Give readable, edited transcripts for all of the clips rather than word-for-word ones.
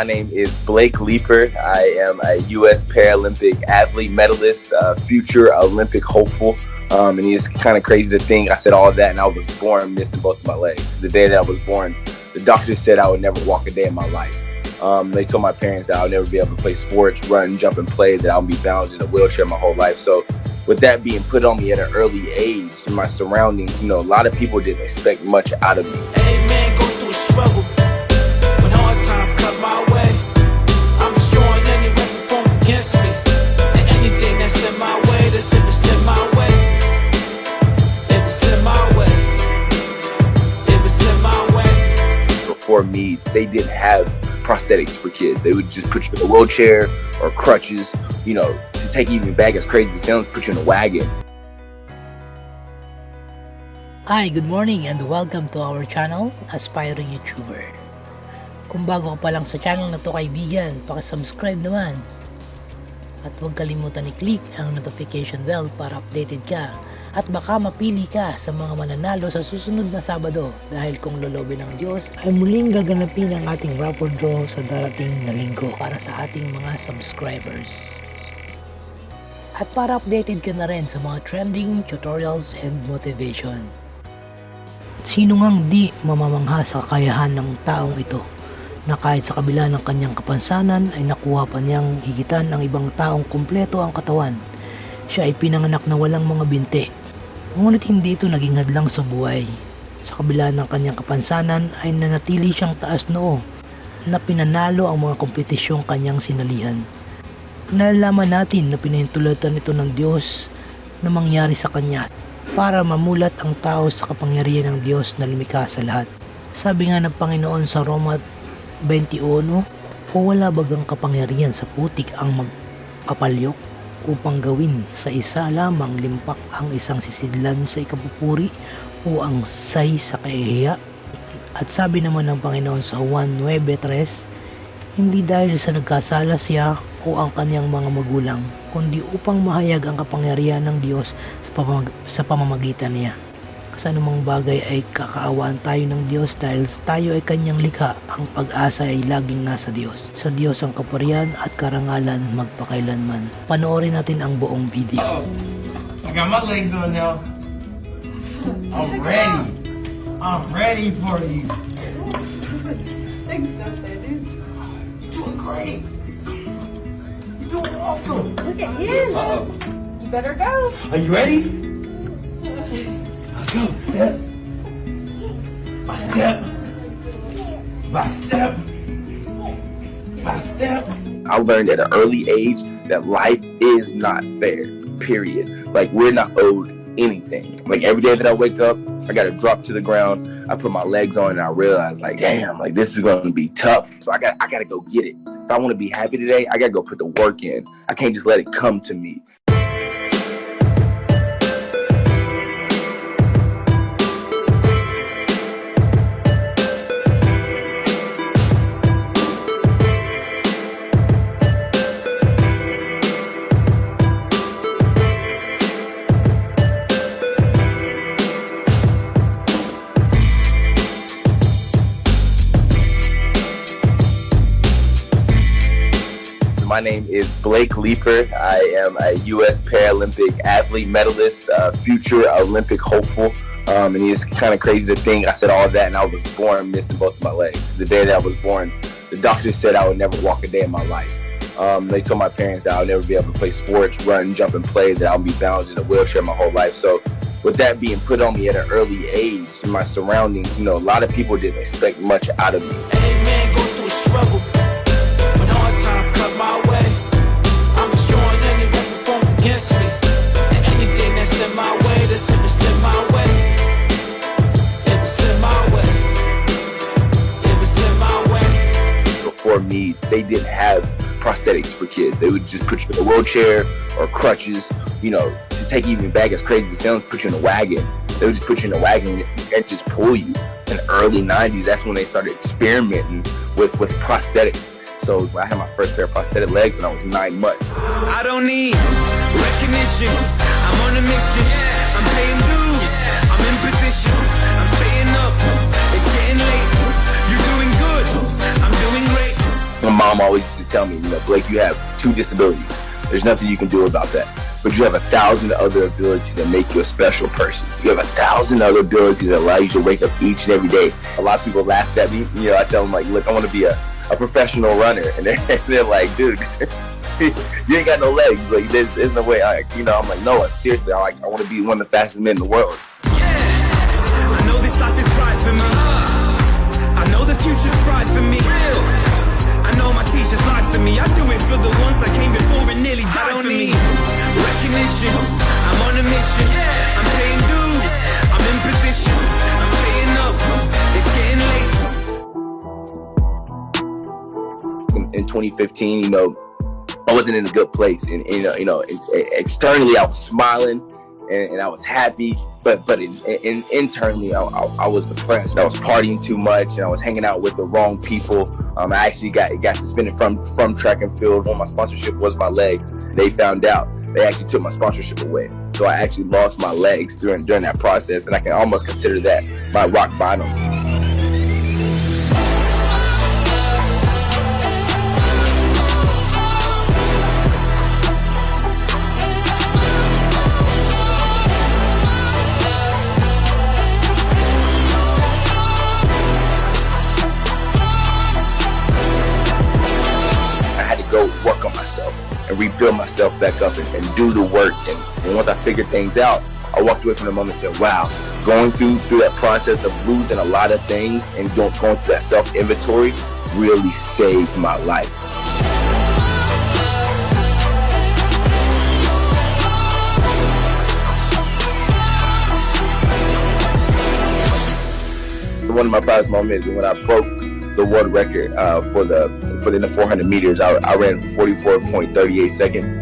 My name is Blake Leeper. I am a U.S. Paralympic athlete, medalist, future Olympic hopeful. And it's kind of crazy to think I said all of that and I was born missing both of my legs. The day that I was born, the doctor said I would never walk a day in my life. They told my parents that I would never be able to play sports, run, jump, and play, that I'll be bound in a wheelchair my whole life. So with that being put on me at an early age, in my surroundings, a lot of people didn't expect much out of me. Hey man, go through a struggle. When hard times come my way, I'm destroying any weapon formed against me. And anything that's in my way, that's if it's in my way. If it's in my way. If it's in my way. Before me, they didn't have prosthetics for kids. They would just put you in a wheelchair or crutches, to take even back as crazy as it sounds, put you in a wagon. Hi, good morning and welcome to our channel, Aspiring YouTuber. Kung bago ka pa lang sa channel na to kaibigan, paki-subscribe naman. At huwag kalimutan i-click ang notification bell para updated ka. At baka mapili ka sa mga mananalo sa susunod na Sabado dahil kung lolobin ng Diyos ay muling gaganapin ang ating raffle draw sa darating na linggo para sa ating mga subscribers. At para updated ka na rin sa mga trending tutorials and motivation. Sino ngang di mamamangha sa kakayahan ng taong ito na kahit sa kabila ng kanyang kapansanan ay nakuha pa niyang higitan ng ibang taong kumpleto ang katawan. Siya ay pinanganak na walang mga binti. Ngunit hindi ito naging hadlang sa buhay. Sa kabila ng kanyang kapansanan ay nanatili siyang taas noo na pinanalo ang mga kompetisyong kanyang sinalihan. Nalalaman natin na pinahintulutan ito ng Diyos na mangyari sa kanya para mamulat ang tao sa kapangyarihan ng Diyos na lumikha sa lahat. Sabi nga ng Panginoon sa ROMA 21, o wala bagang kapangyarihan sa putik ang magpapalyok upang gawin sa isa lamang limpak ang isang sisidlan sa ikapupuri o ang say sa ikahihiya. At sabi naman ng Panginoon sa JUAN 9:3, hindi dahil sa nagkasala siya o ang kanyang mga magulang, kundi upang mahayag ang kapangyarihan ng Diyos sa pamamagitan niya. Sa anumang bagay ay kakaawaan tayo ng Diyos dahil tayo ay kanyang likha. Ang pag-asa ay laging nasa Diyos. Sa Diyos ang kapurihan at karangalan magpakailanman. Panoorin natin ang buong video. I got my legs on now. I'm ready. I'm ready for you. Thanks, Dustin. You're doing great. You're doing awesome. Look at him. You better go. Are you ready? Let's go. Step. By step. By step. By step. I learned at an early age that life is not fair, period. Like, we're not owed anything. Like, every day that I wake up, I gotta drop to the ground. I put my legs on and I realize, like, damn, like, this is gonna be tough. So I gotta go get it. If I wanna be happy today, I gotta go put the work in. I can't just let it come to me. My name is Blake Leeper. I am a U.S. Paralympic athlete, medalist, future Olympic hopeful. And it's kind of crazy to think I said all of that and I was born missing both of my legs. The day that I was born, the doctor said I would never walk a day in my life. They told my parents that I would never be able to play sports, run, jump, and play, that I'll be bound in a wheelchair my whole life. So with that being put on me at an early age, in my surroundings, a lot of people didn't expect much out of me. Hey man, go through a struggle. When hard times come my way, I'm destroying any weapon formed against me. And anything that's in my way, that's if it's in my way. If it's in my way. If it's in my way. Before me, they didn't have prosthetics for kids. They would just put you in a wheelchair or crutches, to take even back as crazy as it sounds, put you in a wagon. They would just put you in a wagon and just pull you. In the early 90s, that's when they started experimenting with prosthetics. So I had my first pair of prosthetic legs when I was 9 months. I don't need recognition. I'm on a mission. I'm paying dues. I'm in position. I'm staying up. It's getting late. You're doing good. I'm doing great. My mom always used to tell me, Blake, you have 2 disabilities. There's nothing you can do about that. But you have 1,000 other abilities that make you a special person. You have 1,000 other abilities that allow you to wake up each and every day. A lot of people laugh at me. I tell them, like, look, I want to be a professional runner. And they're like, dude, you ain't got no legs. Like, there's no way. I'm like, no, seriously, I want to be one of the fastest men in the world. Yeah, I know this life is right for me. I know the future's bright for me. I know my teachers lied to me. I do it for the ones that came before and nearly died for me. Recognition, I'm on a mission. I'm paying dues, I'm in position. I'm staying up, it's getting late. In 2015, I wasn't in a good place, and externally I was smiling and I was happy, but internally I was depressed. I was partying too much and I was hanging out with the wrong people. I actually got suspended from track and field. When my sponsorship was my legs, they found out. They actually took my sponsorship away, so I actually lost my legs during that process, and I can almost consider that my rock bottom. Go work on myself and rebuild myself back up and do the work. And once I figured things out, I walked away from the moment and said, wow, going through that process of losing a lot of things and going through that self-inventory really saved my life. One of my proudest moments is when I broke the world record for the 400 meters. I ran 44.38 seconds.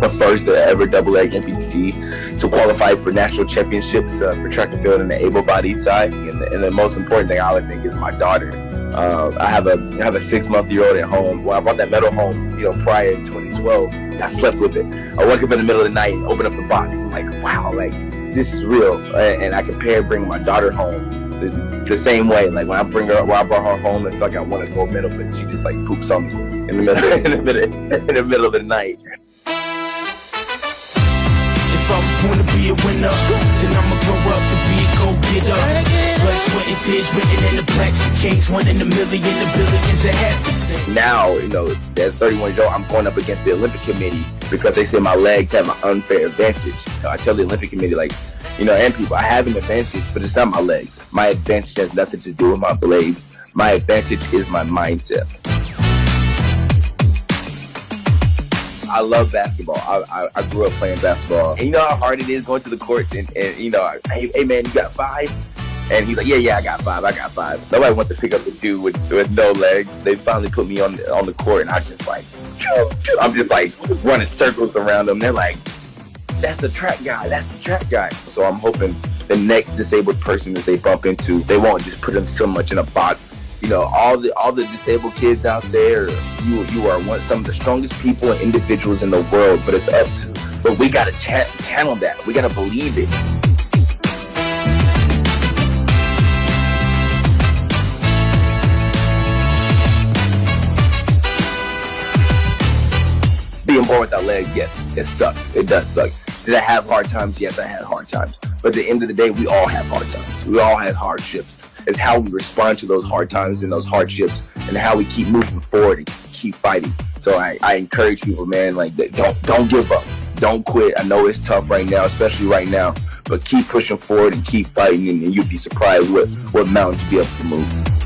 The first ever double-leg amputee to qualify for national championships for track and field in the able-bodied side. And the most important thing I would think is my daughter. I have a 6-month-old at home. Well, I brought that medal home, prior to 2012. I slept with it. I woke up in the middle of the night and opened up the box. I'm like, wow, like this is real. And I compare bringing my daughter home the same way. Like when I brought her home, it's like I won a gold medal, but she just like poops on me in the middle of the night. If I was born to be a winner, then I'ma grow up to be a go-getter. Blood, sweat, and tears written in the plaques of kings, 1 in a million, the billions of happiness. Now, as 31 years old, I'm going up against the Olympic Committee because they say my legs have an unfair advantage. I tell the Olympic Committee, like, and people, I have an advantage, but it's not my legs. My advantage has nothing to do with my blades. My advantage is my mindset. I love basketball. I grew up playing basketball. And you know how hard it is going to the court and hey man, you got 5? And he's like, yeah, I got 5. Nobody wants to pick up the dude with no legs. They finally put me on the court, and I'm just like running circles around them. They're like, that's the track guy. So I'm hoping the next disabled person that they bump into, they won't just put them so much in a box. All the disabled kids out there, you are some of the strongest people and individuals in the world, but it's up to, but we gotta channel that. We gotta believe it. Being born without legs, yes, it sucks. It does suck. Did I have hard times? Yes, I had hard times. But at the end of the day, we all have hard times. We all have hardships. It's how we respond to those hard times and those hardships, and how we keep moving forward and keep fighting. So I encourage people, man, like, don't give up. Don't quit. I know it's tough right now, especially right now, but keep pushing forward and keep fighting, and you'll be surprised what mountains you'll be able to move.